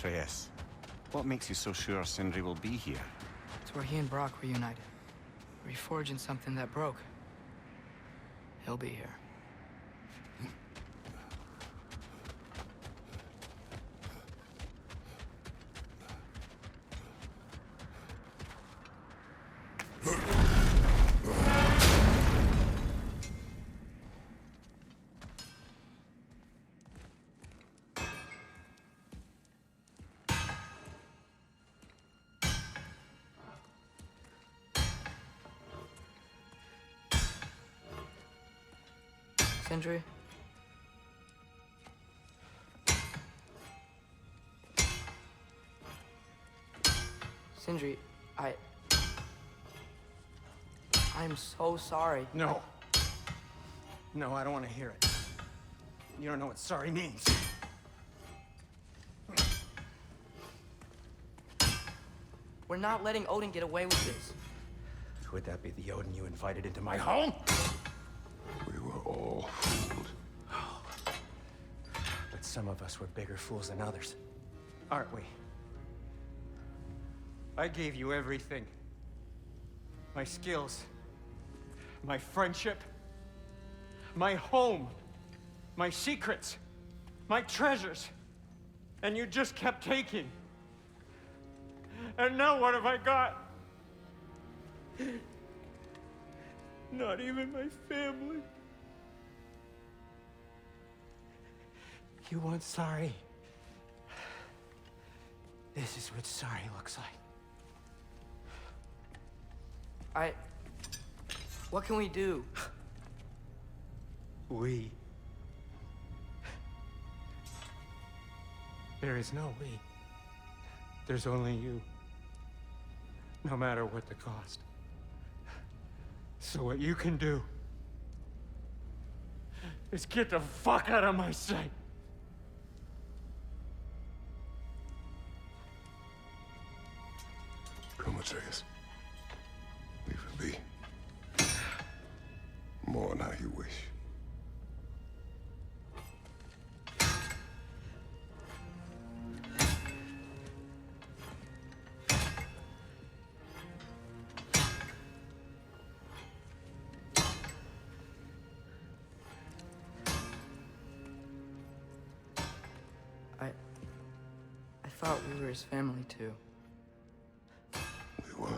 Atreus, what makes you so sure Sindri will be here? It's where he and Brock reunited. Reforging something that broke. He'll be here. Sindri? Sindri, I'm so sorry. No. No, I don't want to hear it. You don't know what sorry means. We're not letting Odin get away with this. Would that be the Odin you invited into my home? We were all fooled. But some of us were bigger fools than others. Aren't we? I gave you everything. My skills. My friendship. My home. My secrets. My treasures. And you just kept taking. And now what have I got? Not even my family. You want sorry? This is what sorry looks like. What can we do? We. There is no we. There's only you. No matter what the cost. So what you can do is get the fuck out of my sight. Come, Atreus. Leave it be. Mourn how you wish. I thought we were his family too. We were.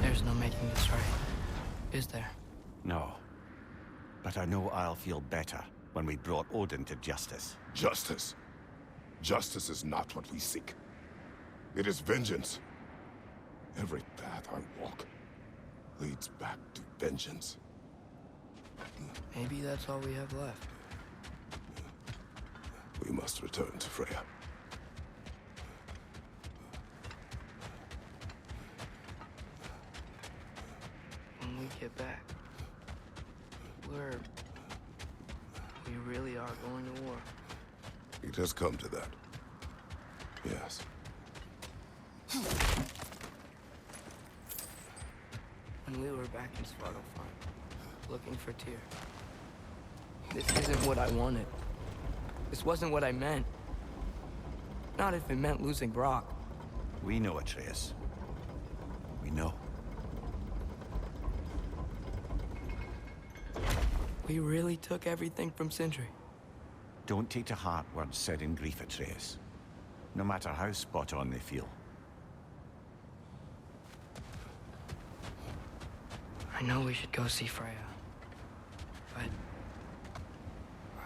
There's no making this right, is there? No. But I know I'll feel better when we brought Odin to justice. Justice. Justice is not what we seek. It is vengeance. Every path I walk leads back to vengeance. Maybe that's all we have left. We must return to Freya. When we get back, we really are going to war. It has come to that. Yes. When we were back in Svartalfheim, looking for Tyr. This isn't what I wanted. This wasn't what I meant. Not if it meant losing Brock. We know, Atreus. We know. We really took everything from Sindri. Don't take to heart words said in grief, Atreus. No matter how spot on they feel. I know we should go see Freya, but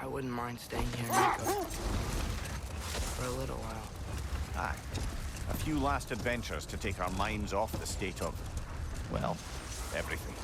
I wouldn't mind staying here in Nico for a little while. Aye. A few last adventures to take our minds off the state of, well, everything.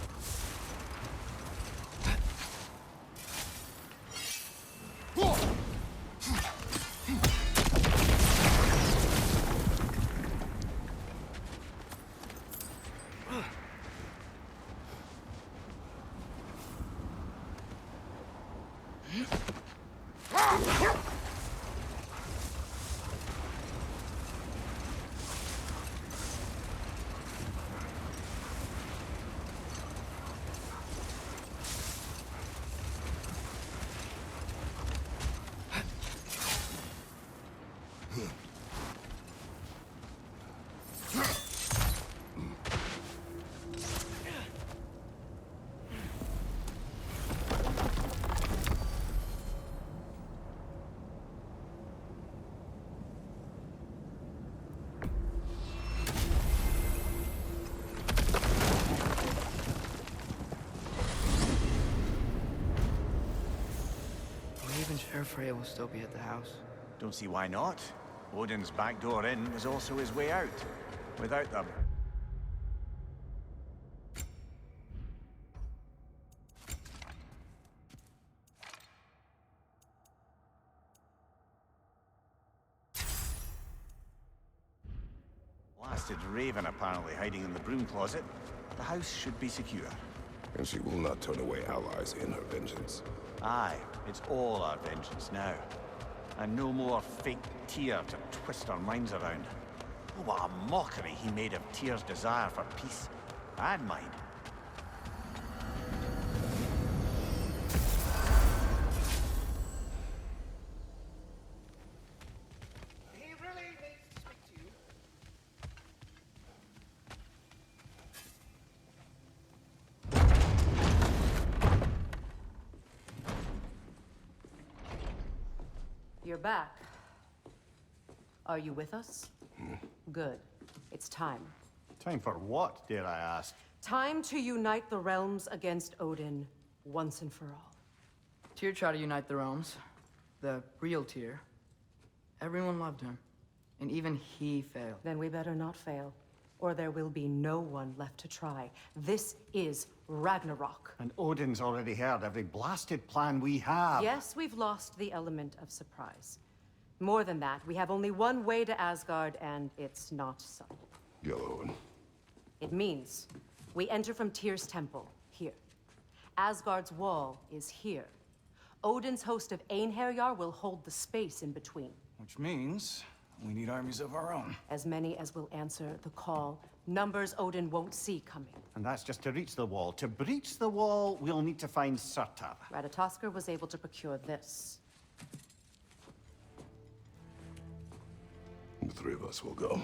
Sure Freya will still be at the house. Don't see why not. Odin's back door in was also his way out. Without them. Blasted raven apparently hiding in the broom closet. The house should be secure. And she will not turn away allies in her vengeance. Aye, it's all our vengeance now. And no more fake Tyr to twist our minds around. Oh, what a mockery he made of Tyr's desire for peace. And mine. He really needs to speak to you. You're back. Are you with us? Good. It's time. Time for what, dare I ask? Time to unite the realms against Odin once and for all. Tyr tried to unite the realms. The real Tyr. Everyone loved him. And even he failed. Then we better not fail, or there will be no one left to try. This is Ragnarok. And Odin's already heard every blasted plan we have. Yes, we've lost the element of surprise. More than that, we have only one way to Asgard, and it's not subtle. Yellow. It means we enter from Tyr's temple, here. Asgard's wall is here. Odin's host of Einherjar will hold the space in between. Which means we need armies of our own. As many as will answer the call. Numbers Odin won't see coming. And that's just to reach the wall. To breach the wall, we'll need to find Surtur. Ratatoskr was able to procure this. The three of us will go.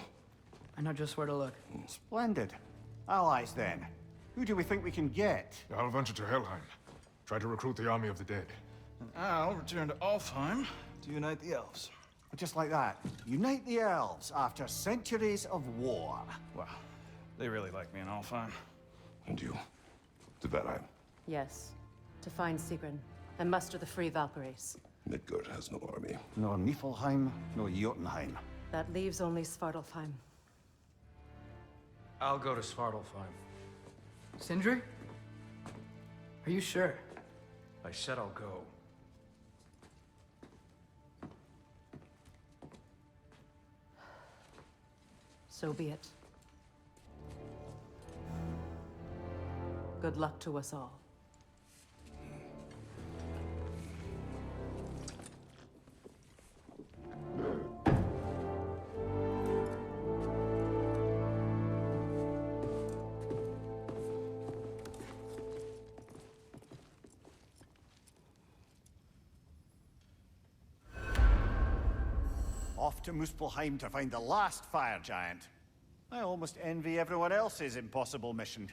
I know just where to look. Splendid. Allies, then. Who do we think we can get? I'll venture to Helheim. Try to recruit the army of the dead. And I'll return to Alfheim to unite the elves. Just like that. Unite the elves after centuries of war. Well, they really like me in Alfheim. And you? To Valheim. Yes, to find Sigrun and muster the free Valkyries. Midgard has no army. No Niflheim, no Jotunheim. That leaves only Svartalfheim. I'll go to Svartalfheim. Sindri? Are you sure? I said I'll go. So be it. Good luck to us all. Off to Muspelheim to find the last fire giant. I almost envy everyone else's impossible mission.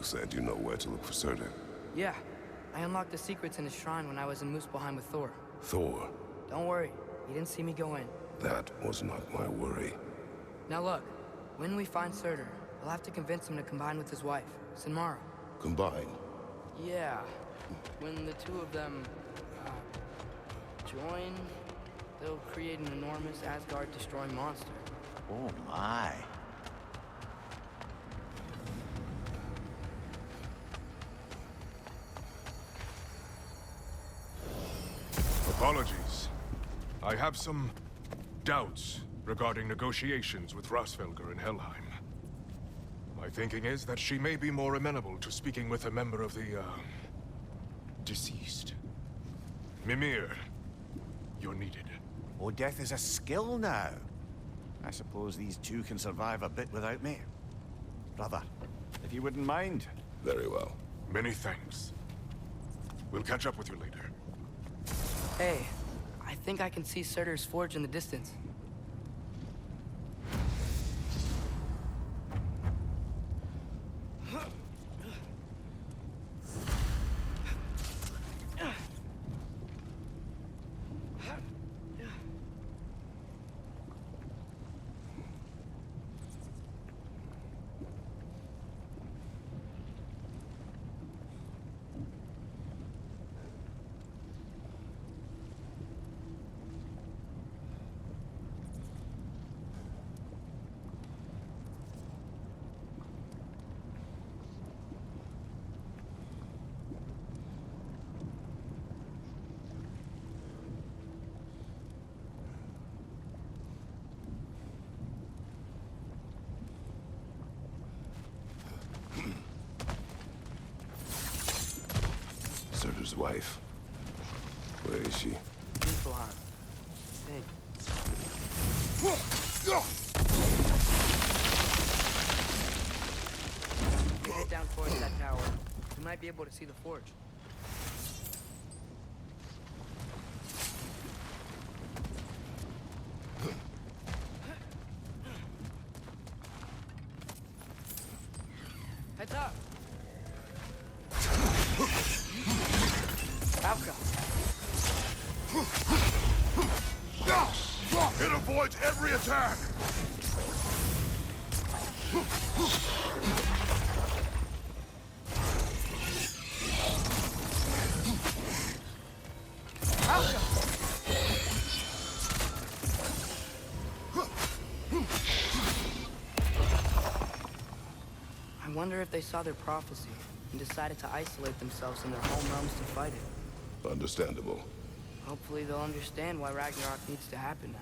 said you know where to look for Surtur. Yeah, I unlocked the secrets in his shrine when I was in Muspelheim with Thor. Thor? Don't worry, he didn't see me go in. That was not my worry. Now look, when we find Surtur, we'll have to convince him to combine with his wife, Sinmara. Combine? Yeah, when the two of them, join, they'll create an enormous Asgard-destroying monster. Oh my. Apologies. I have some doubts regarding negotiations with Rasfelger in Helheim. My thinking is that she may be more amenable to speaking with a member of the, deceased. Mimir, you're needed. Oh, death is a skill now. I suppose these two can survive a bit without me. Brother, if you wouldn't mind. Very well. Many thanks. We'll catch up with you later. Hey, I think I can see Surtur's forge in the distance. Surtur's wife. Where is she? Muspelheim. Hey. Head down towards that tower. You might be able to see the forge. Heads up! Alka! It avoids every attack! Alka! I wonder if they saw their prophecy and decided to isolate themselves in their home realms to fight it. Understandable. Hopefully they'll understand why Ragnarok needs to happen now.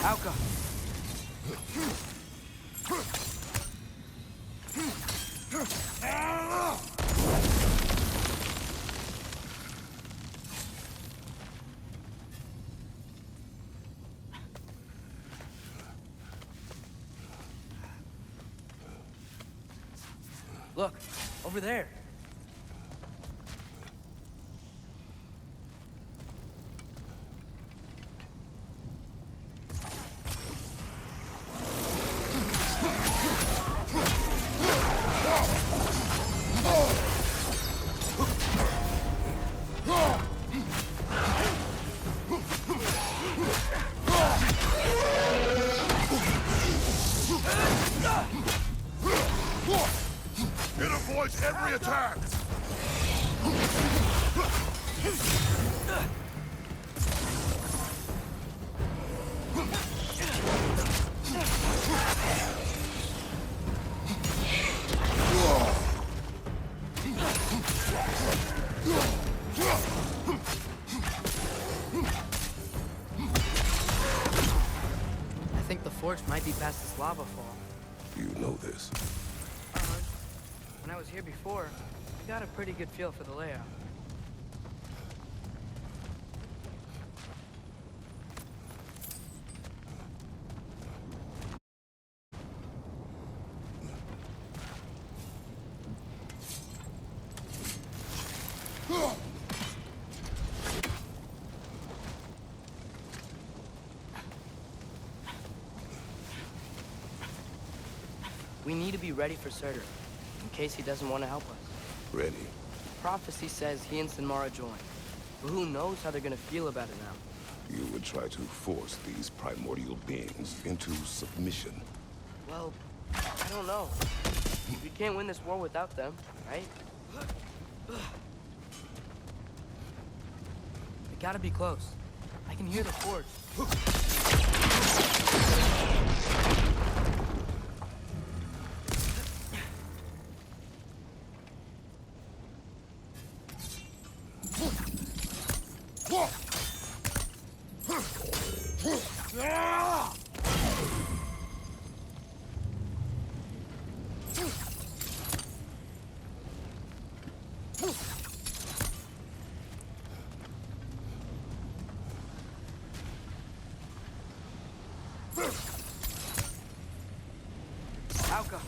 Alka! Look, over there. It avoids every attack! I think the forge might be past this lava fall. You know this. When I was here before, I got a pretty good feel for the layout. We need to be ready for Surtur, in case he doesn't want to help us. Ready? Prophecy says he and Sinmara join, but who knows how they're gonna feel about it now. You would try to force these primordial beings into submission. Well, I don't know. We can't win this war without them, right? They gotta be close. I can hear the horde. Alka.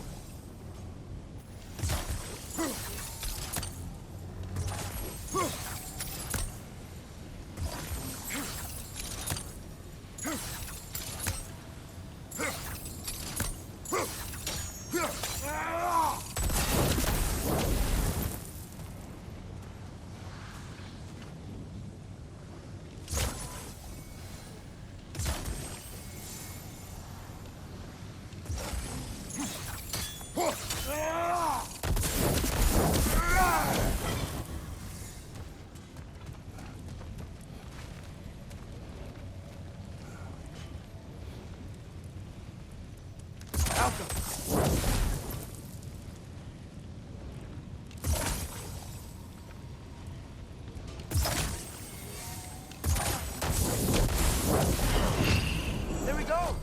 There we go!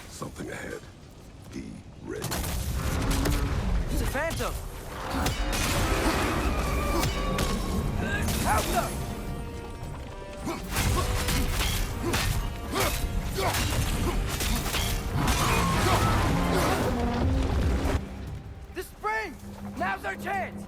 Something ahead. Be ready. It's a phantom! Alka! The spring! Now's our chance!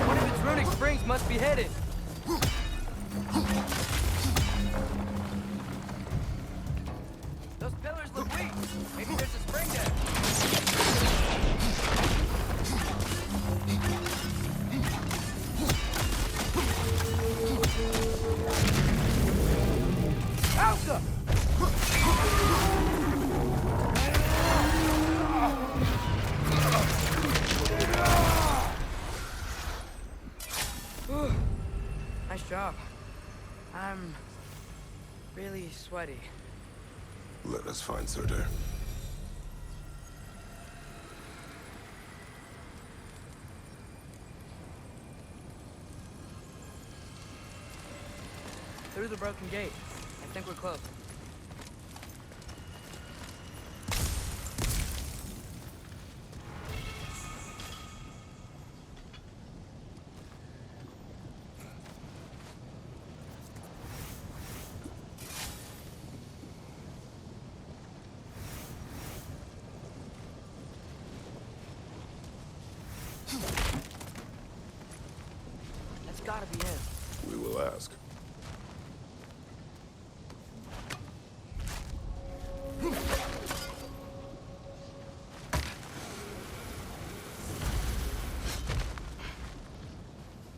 One of its runic springs must be hidden. Those pillars look weak. Maybe there's a spring there. Alka! Nice job. I'm really sweaty. Let us find Surtur. Through the broken gate. I think we're close. be him. We will ask.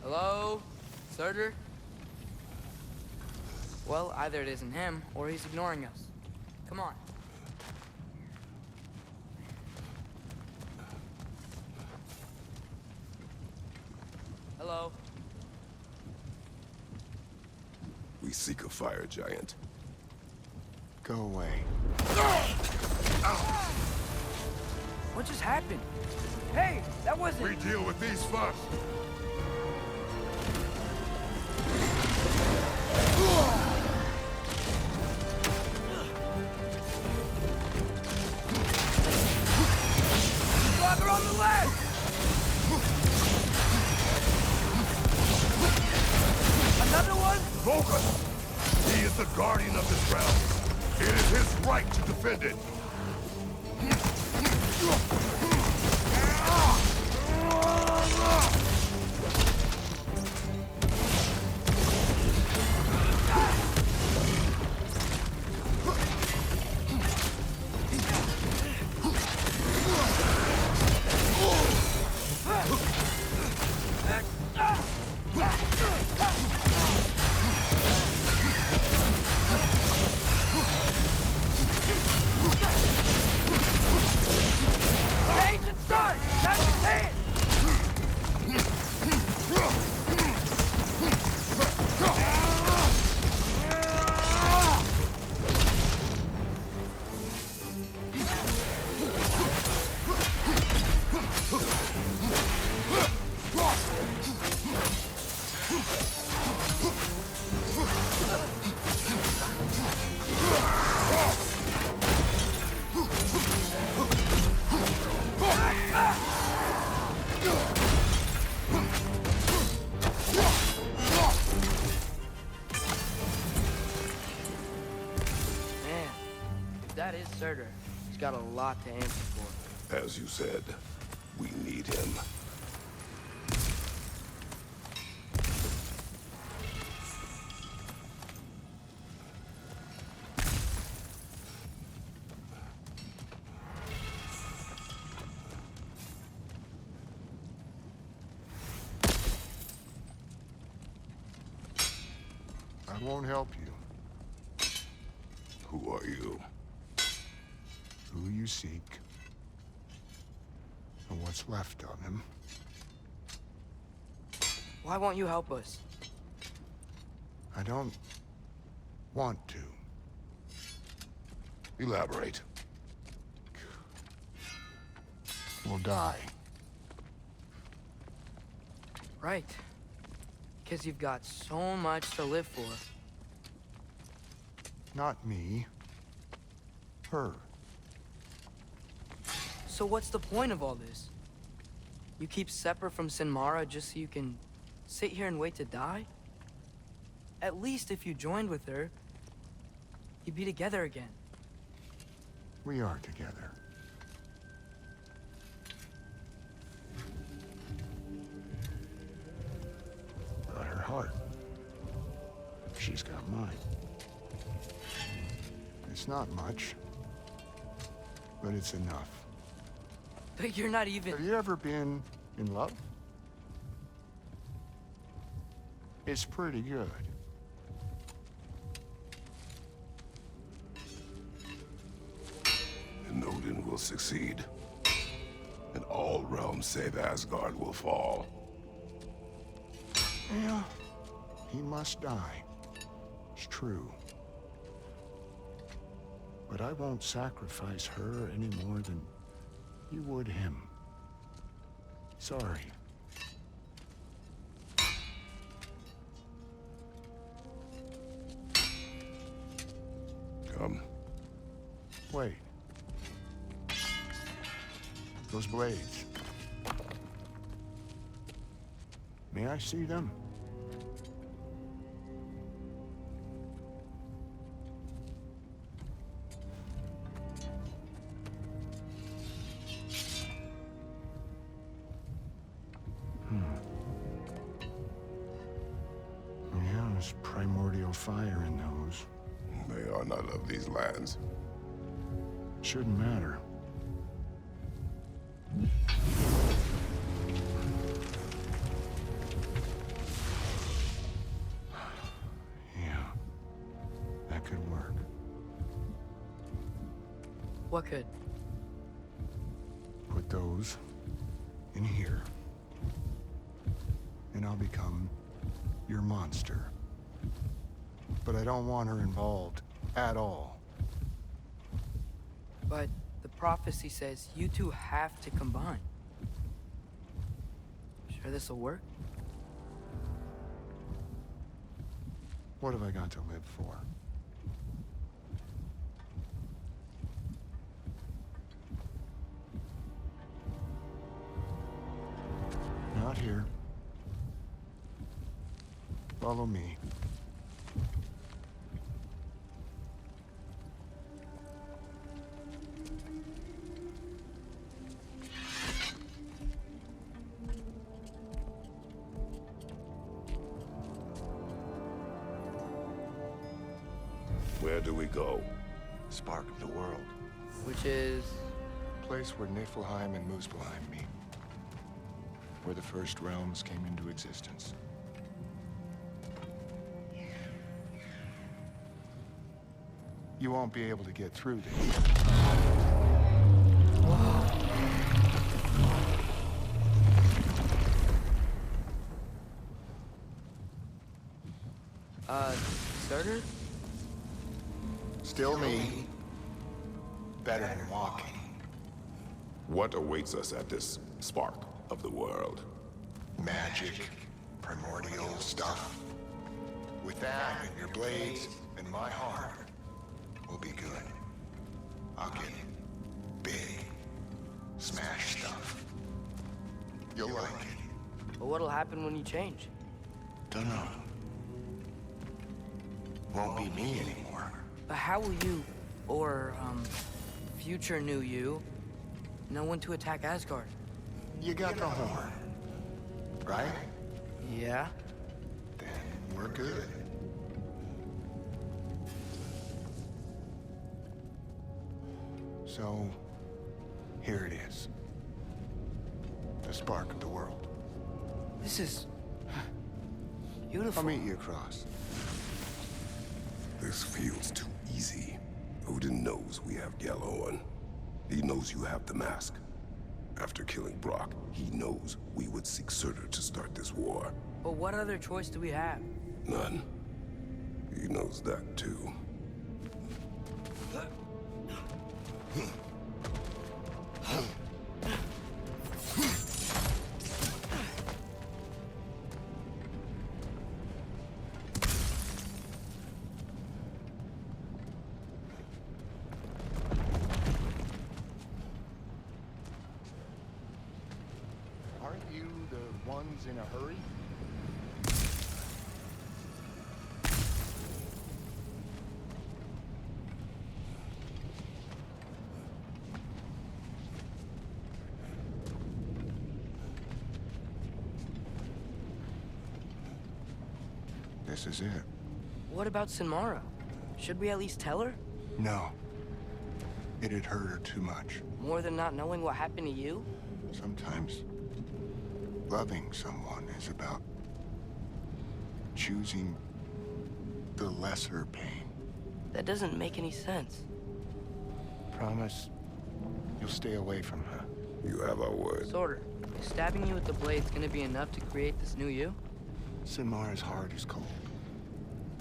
Hello? Surtur? Well, either it isn't him, or he's ignoring us. Come on. Hello? We seek a fire giant. Go away. What just happened? Hey, that wasn't... We deal with these first. Father on the left! Another one? Focus! He is the guardian of this realm. It is his right to defend it. Agent Stark! That's his hand! Man, if that is Surtur, he's got a lot to answer for. As you said, we need him. I won't help you. Who are you? Who you seek, and what's left of him. Why won't you help us? I don't want to. Elaborate. We'll die. Right. Because you've got so much to live for. Not me. Her. So what's the point of all this? You keep separate from Sinmara just so you can sit here and wait to die? At least if you joined with her, you'd be together again. We are together. Got her heart. She's got mine. It's not much, but it's enough. But you're not even... Have you ever been in love? It's pretty good. And Odin will succeed. And all realms save Asgard will fall. Yeah, he must die. It's true. But I won't sacrifice her any more than you would him. Sorry. Come. Wait. Those blades. May I see them? primordial fire in those. They are not of these lands. Shouldn't matter. Yeah, that could work. What could? Put those in here, and I'll become your monster. But I don't want her involved at all. But the prophecy says you two have to combine. Sure this'll work? What have I got to live for? Not here. Follow me. Where do we go? Spark of the world. Which is... Place where Niflheim and Muspelheim meet. Where the first realms came into existence. You won't be able to get through this. Surtur? Still me. Better than walking. What awaits us at this spark of the world? Magic, primordial stuff. With that and your blades and my heart, we'll be good. I'll get big, smash stuff. You'll like it. But what'll happen when you change? Dunno. Won't be me anymore. But how will you, or, future new you, know when to attack Asgard? You got the horn, right? Yeah? Then we're good. So, here it is. The spark of the world. This is... beautiful. I'll meet you across. This feels too easy. Odin knows we have Gjallarhorn. He knows you have the mask. After killing Brock, he knows we would seek Surtur to start this war. But what other choice do we have? None. He knows that too. Aren't you the ones in a hurry? This is it. What about Sinmara? Should we at least tell her? No. It'd hurt her too much. More than not knowing what happened to you? Sometimes loving someone is about choosing the lesser pain. That doesn't make any sense. Promise you'll stay away from her. You have our word. Sorter, is stabbing you with the blade's gonna be enough to create this new you? Sinmara's heart is cold.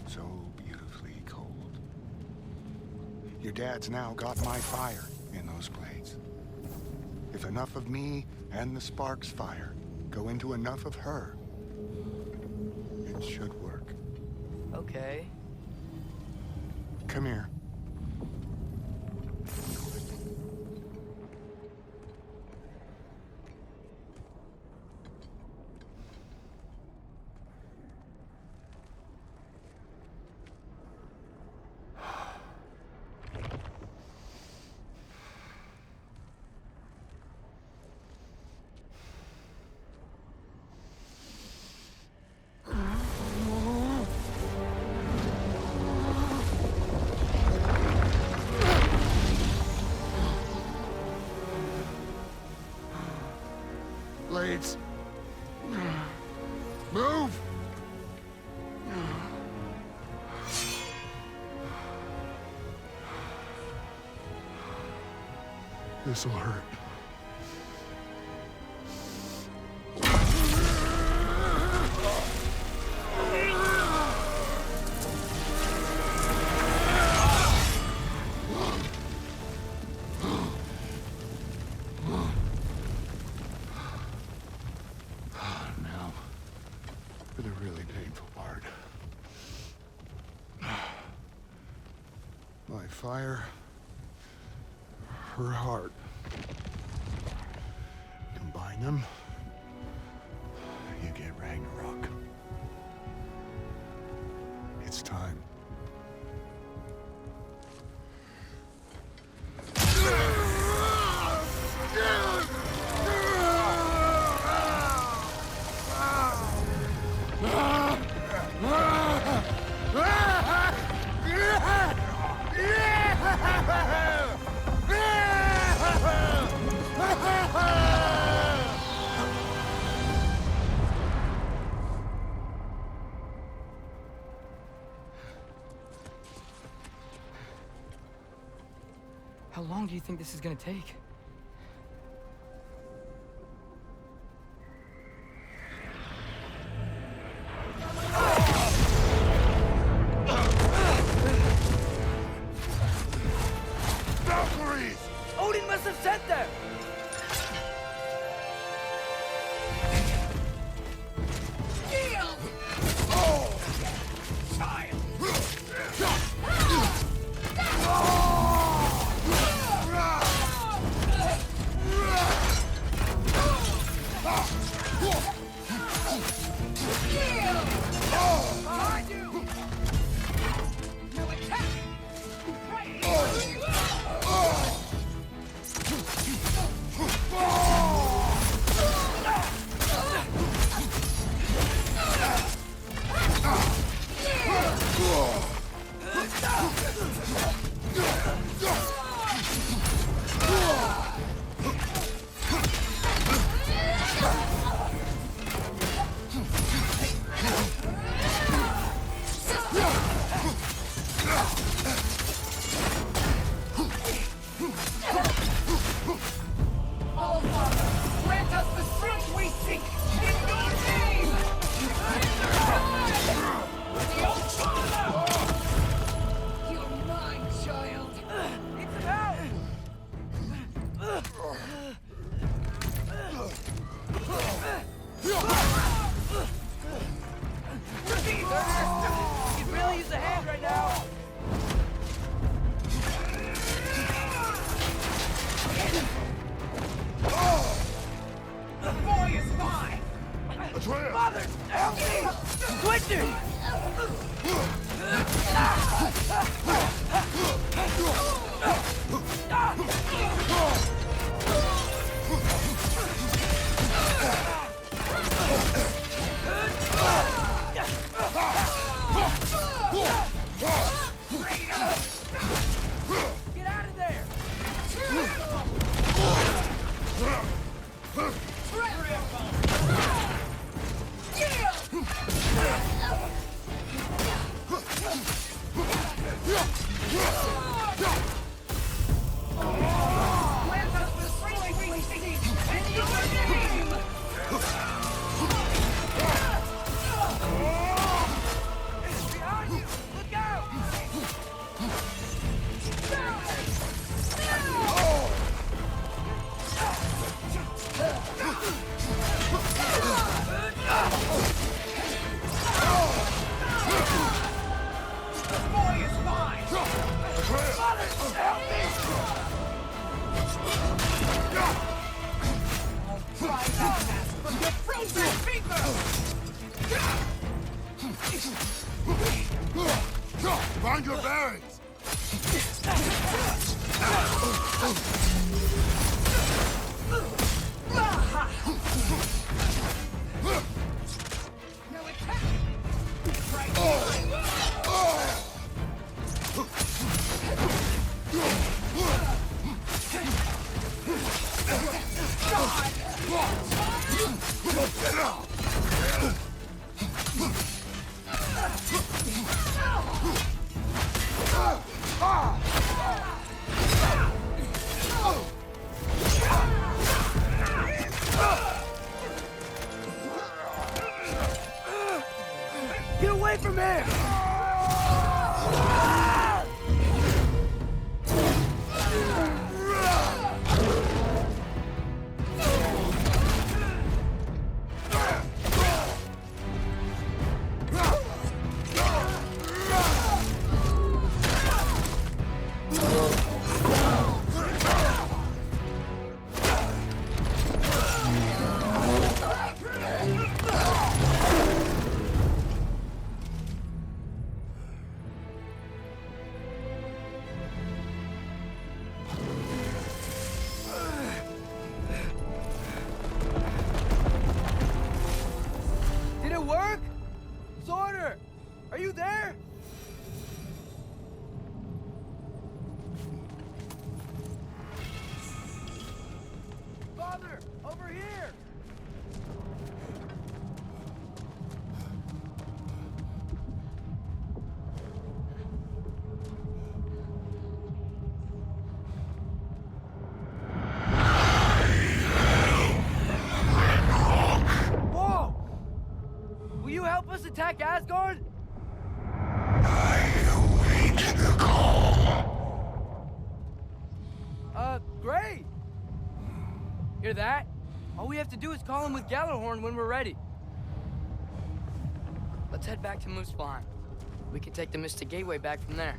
So beautifully cold. Your dad's now got my fire in those blades. If enough of me and the spark's fire go into enough of her, it should work. Okay. Come here. This'll hurt. Now, for the really painful part. My fire, her heart. Combine them, you get Ragnarok. It's time. How long do you think this is gonna take? Valkyries! Odin must have sent them! Find your bearings! back, Asgard? I await the call. Great! Hear that? All we have to do is call him with Gjallarhorn when we're ready. Let's head back to Muspelheim. We can take the Mystic Gateway back from there.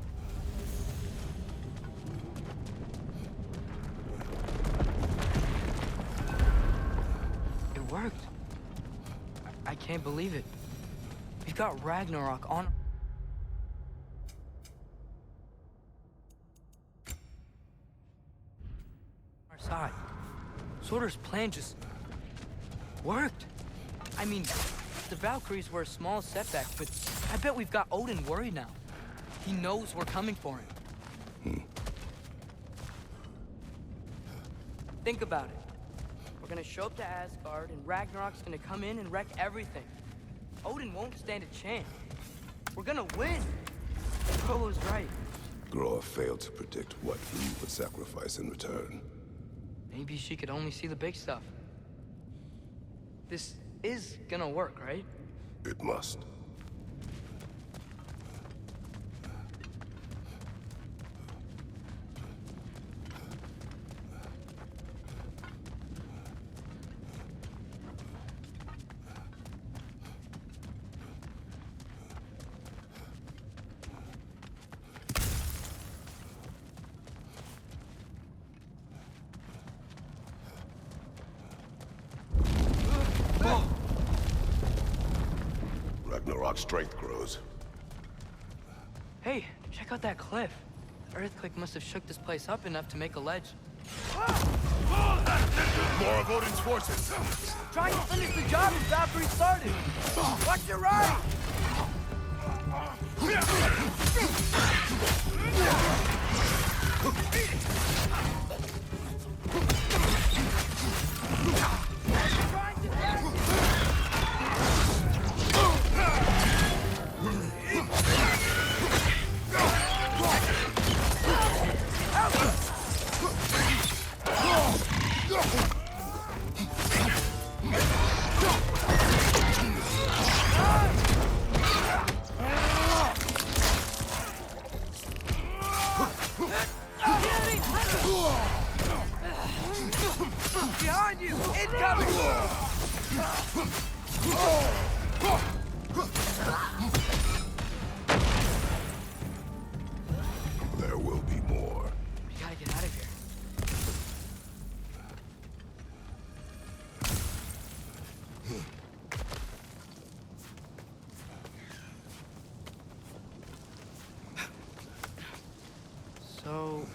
It worked. I can't believe it. We've got Ragnarok on our side. Surtur's plan just worked. I mean, the Valkyries were a small setback, but I bet we've got Odin worried now. He knows we're coming for him. Think about it. We're gonna show up to Asgard, and Ragnarok's gonna come in and wreck everything. Odin won't stand a chance. We're gonna win. Frollo's right. Groa failed to predict what we would sacrifice in return. Maybe she could only see the big stuff. This is gonna work, right? It must. Ragnarok's strength grows. Hey, check out that cliff. The earthquake must have shook this place up enough to make a ledge. More of Odin's forces! Trying to finish the job as Valkyrie started! Watch your right! Behind you! Incoming! There will be more. We gotta get out of here. So,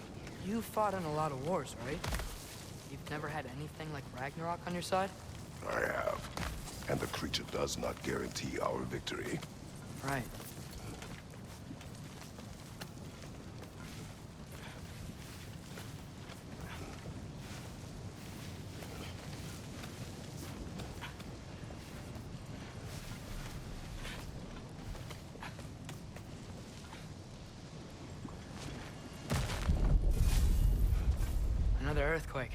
you fought in a lot of wars, right? You've never had anything like Ragnarok on your side? I have. And the creature does not guarantee our victory. Right. Another earthquake.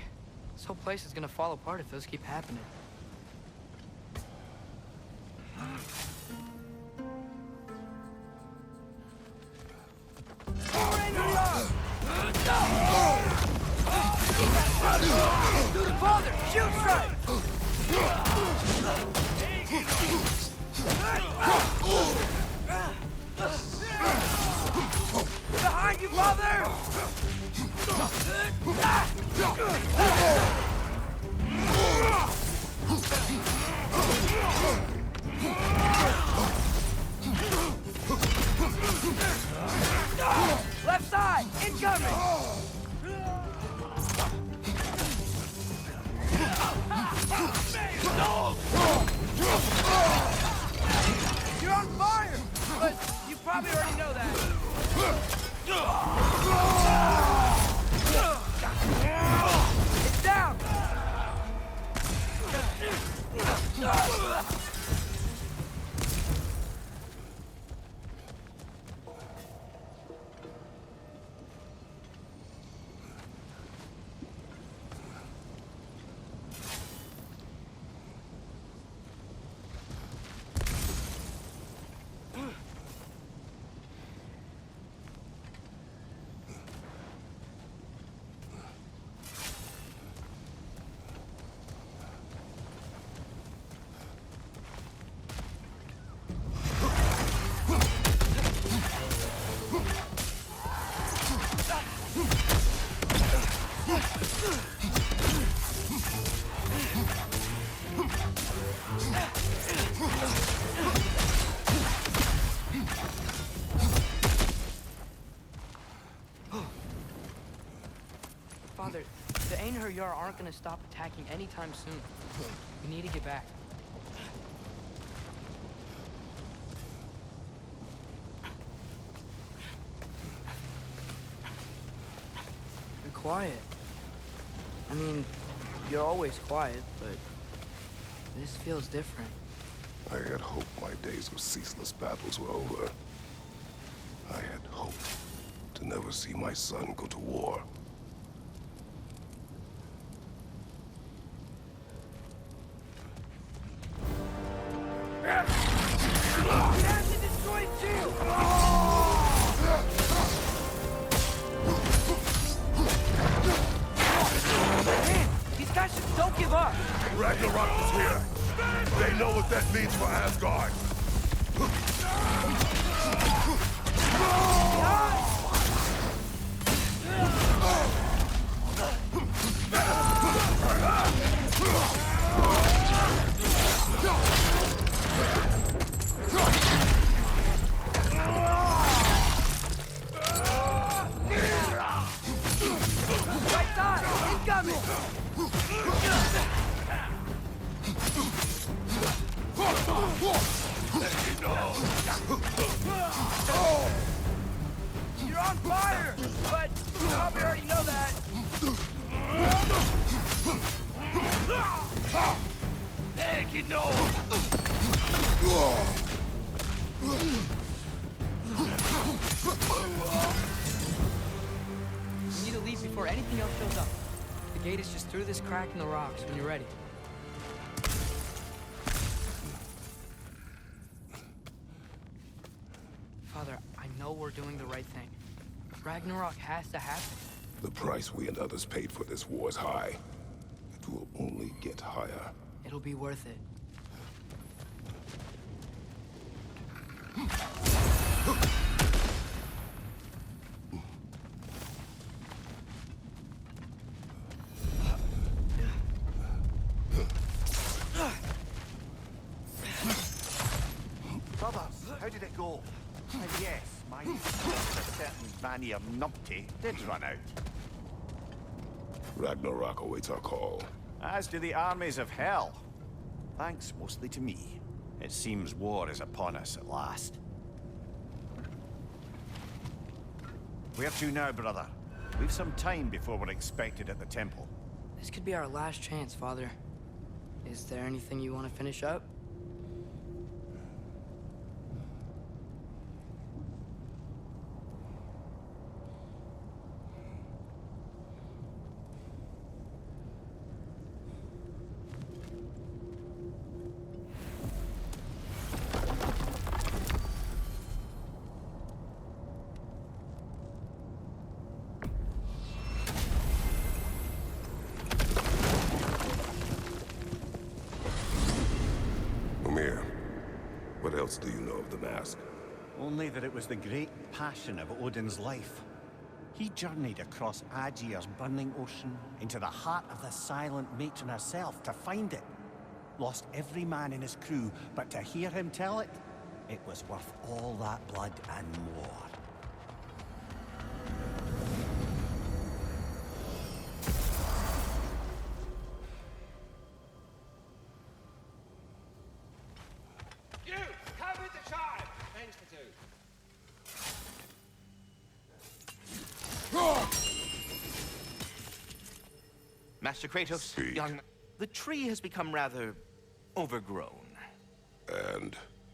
This whole place is gonna fall apart if those keep happening. Do the father! Shoot strike! Behind you, father! Left side, incoming! You're on fire! But you probably already know that. It's down! Father, the Einherjar aren't gonna stop attacking anytime soon. We need to get back. You're quiet. I mean, you're always quiet, but this feels different. I had hoped my days of ceaseless battles were over. I had hoped to never see my son go to war. These guys just don't give up! Ragnarok is here! They know what that means for Asgard! Right side! Incoming! You're on fire! But you probably already know that. Heck, you know! We need to leave before anything else shows up. The gate is just through this crack in the rocks when you're ready. Father, I know we're doing the right thing. Ragnarok has to happen. The price we and others paid for this war is high. It will only get higher. It'll be worth it. Brothers, how did it go? And yes, my certain Vanir numpty did run out. Ragnarok awaits our call. As do the armies of hell. Thanks mostly to me. It seems war is upon us at last. Where to now, brother? We've some time before we're expected at the temple. This could be our last chance, Father. Is there anything you want to finish up? What else do you know of the mask? Only that it was the great passion of Odin's life. He journeyed across Aegir's burning ocean into the heart of the silent matron herself to find it. Lost every man in his crew, but to hear him tell it, it was worth all that blood and more. Master Kratos, Speak. young... The tree has become rather overgrown.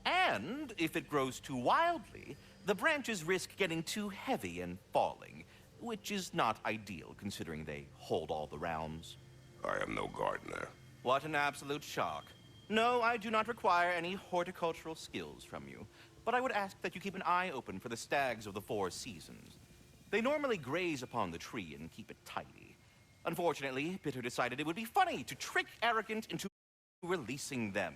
And if it grows too wildly, the branches risk getting too heavy and falling, which is not ideal considering they hold all the realms. I am no gardener. What an absolute shock. No, I do not require any horticultural skills from you, but I would ask that you keep an eye open for the stags of the four seasons. They normally graze upon the tree and keep it tidy. Unfortunately, Bitter decided it would be funny to trick Arrogant into releasing them.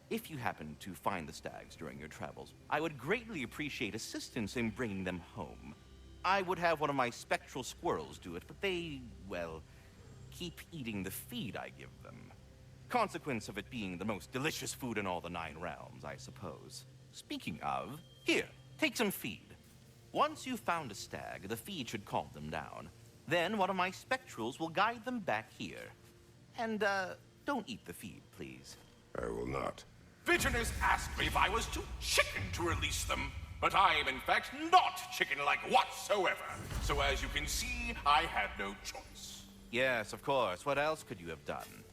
If you happen to find the stags during your travels, I would greatly appreciate assistance in bringing them home. I would have one of my spectral squirrels do it, but they, well, keep eating the feed I give them. Consequence of it being the most delicious food in all the 9 realms, I suppose. Speaking of, here, take some feed. Once you've found a stag, the feed should calm them down. Then one of my spectrals will guide them back here. And, don't eat the feed, please. I will not. Vigilus asked me if I was too chicken to release them, but I am in fact not chicken-like whatsoever. So as you can see, I had no choice. Yes, of course. What else could you have done?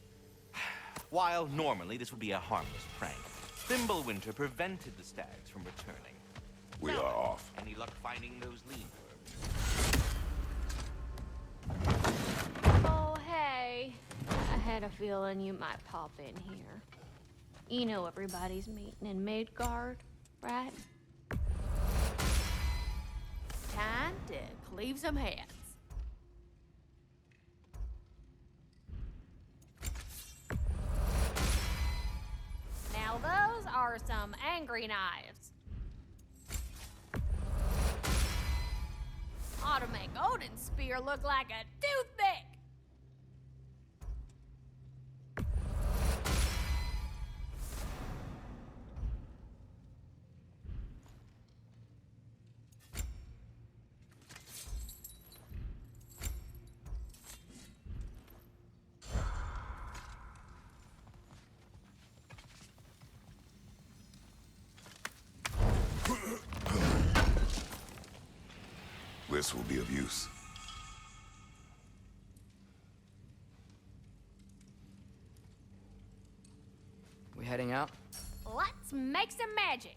While normally this would be a harmless prank, Thimblewinter prevented the stags from returning. We Now, are off. Any luck finding those lean worms? Oh, hey. I had a feeling you might pop in here. You know everybody's meeting in Midgard, right? Time to cleave some heads. Now those are some angry knives. Ought to make Odin's spear look like a toothpick. This will be of use. We heading out? Let's make some magic.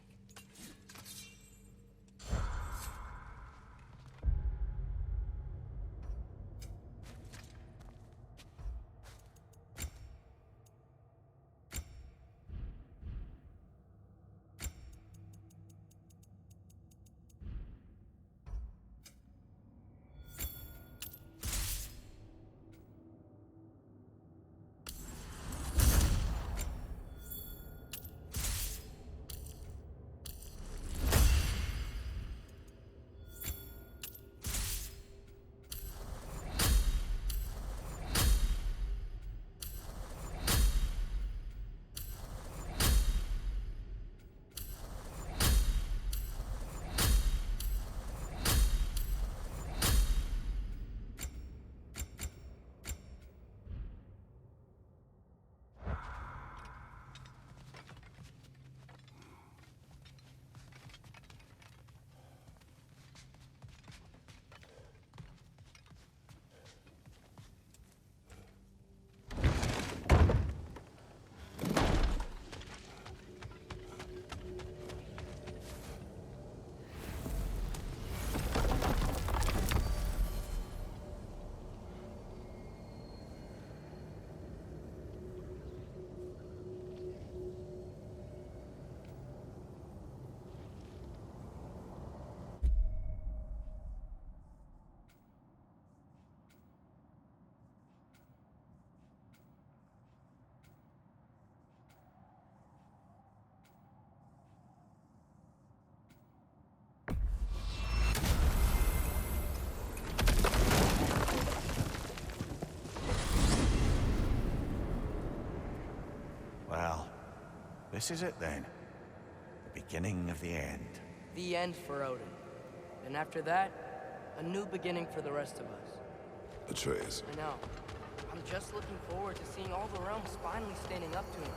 Well, this is it then. The beginning of the end. The end for Odin. And after that, a new beginning for the rest of us. Atreus. I know. I'm just looking forward to seeing all the realms finally standing up to him.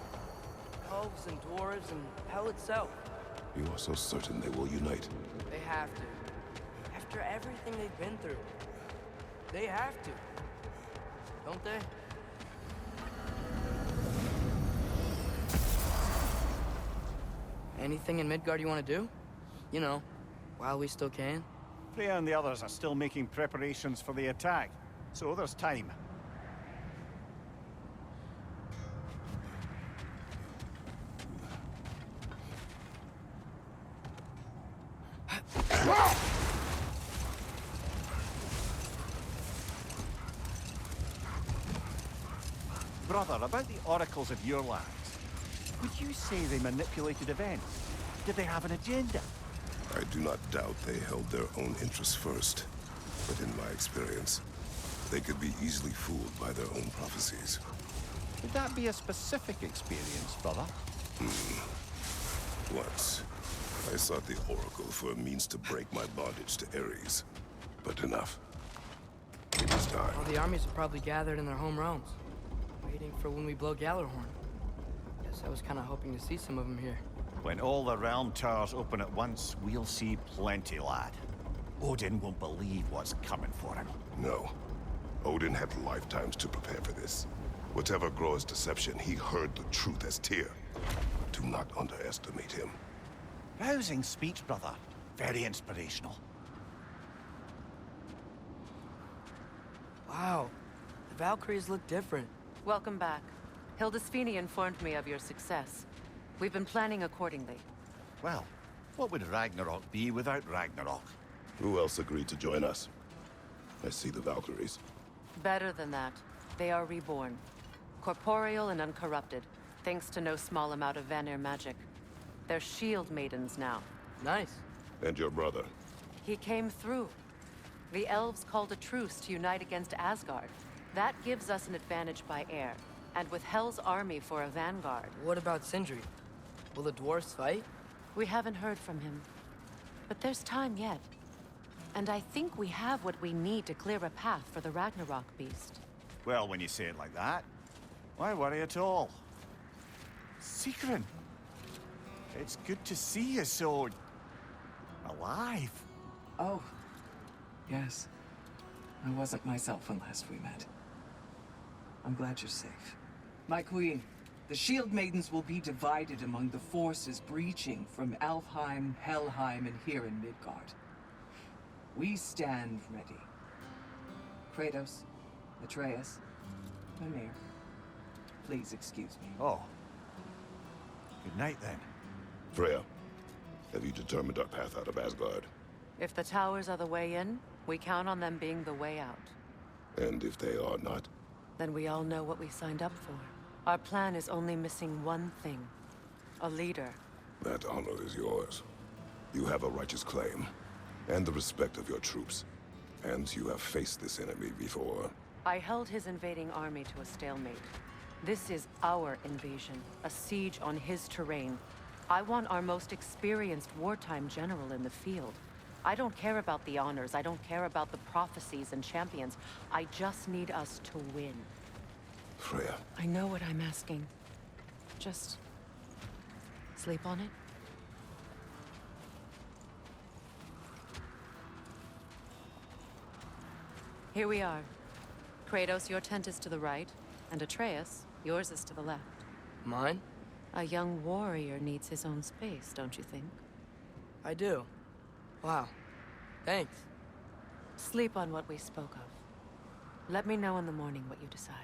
Elves and dwarves and hell itself. You are so certain they will unite. They have to. After everything they've been through. They have to. Don't they? Anything in Midgard you want to do? You know, while we still can. Freya and the others are still making preparations for the attack, so there's time. Brother, about the oracles of your lands, would you say they manipulated events? Did they have an agenda? I do not doubt they held their own interests first. But in my experience, they could be easily fooled by their own prophecies. Would that be a specific experience, brother? Once, I sought the Oracle for a means to break my bondage to Ares. But enough. time. All the armies are probably gathered in their home realms, waiting for when we blow Gallarhorn. Guess I was kind of hoping to see some of them here. When all the realm towers open at once, we'll see plenty, lad. Odin won't believe what's coming for him. No. Odin had lifetimes to prepare for this. Whatever Groa's deception, he heard the truth as Tyr. Do not underestimate him. Rousing speech, brother. Very inspirational. Wow, the Valkyries look different. Welcome back. Hildisvini informed me of your success. We've been planning accordingly. Well, what would Ragnarok be without Ragnarok? Who else agreed to join us? I see the Valkyries. Better than that. They are reborn. Corporeal and uncorrupted, thanks to no small amount of Vanir magic. They're shield maidens now. Nice. And your brother? He came through. The elves called a truce to unite against Asgard. That gives us an advantage by air. And with Hel's army for a vanguard. What about Sindri? Will the dwarves fight? We haven't heard from him. But there's time yet. And I think we have what we need to clear a path for the Ragnarok beast. Well, when you say it like that, why worry at all? Secret, it's good to see you so... alive. Oh, yes. I wasn't myself when last we met. I'm glad you're safe. My queen, the Shield Maidens will be divided among the forces breaching from Alfheim, Helheim, and here in Midgard. We stand ready. Kratos, Atreus, Mimir, please excuse me. Oh. Good night, then. Freya, have you determined our path out of Asgard? If the towers are the way in, we count on them being the way out. And if they are not? Then we all know what we signed up for. Our plan is only missing one thing. A leader. That honor is yours. You have a righteous claim, and the respect of your troops. And you have faced this enemy before. I held his invading army to a stalemate. This is our invasion, a siege on his terrain. I want our most experienced wartime general in the field. I don't care about the honors, I don't care about the prophecies and champions. I just need us to win. Freya. I know what I'm asking. Just... sleep on it? Here we are. Kratos, your tent is to the right, and Atreus, yours is to the left. Mine? A young warrior needs his own space, don't you think? I do. Wow. Thanks. Sleep on what we spoke of. Let me know in the morning what you decide.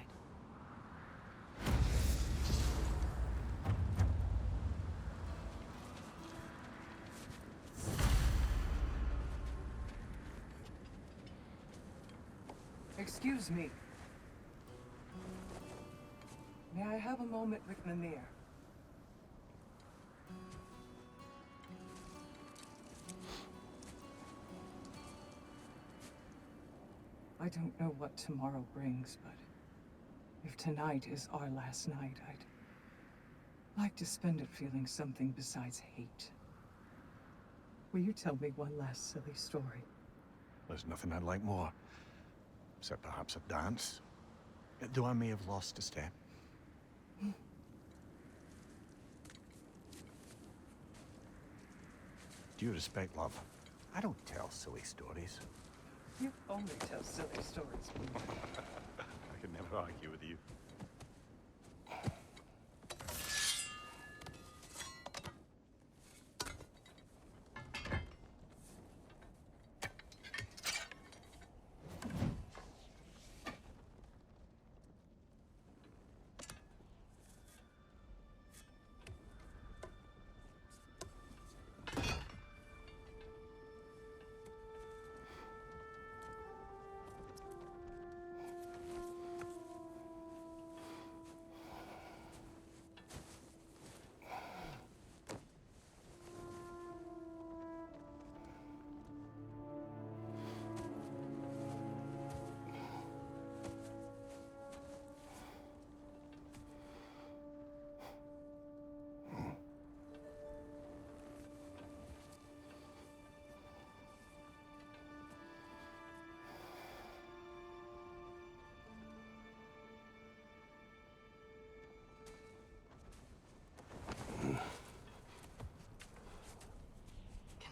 Excuse me. May I have a moment with Mimir? I don't know what tomorrow brings, but if tonight is our last night, I'd like to spend it feeling something besides hate. Will you tell me one last silly story? There's nothing I'd like more. Except perhaps a dance. Though I may have lost a step. Due respect, love. I don't tell silly stories. You only tell silly stories. I could never argue with you.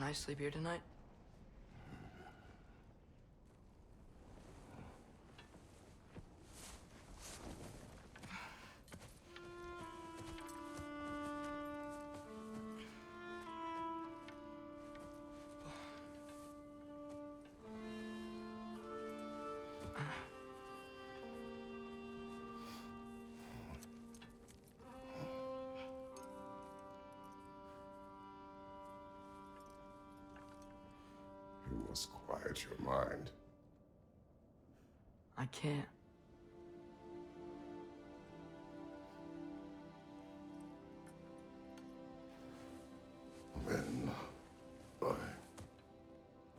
I sleep here tonight? You must quiet your mind. I can't. Then I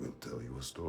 will tell you a story.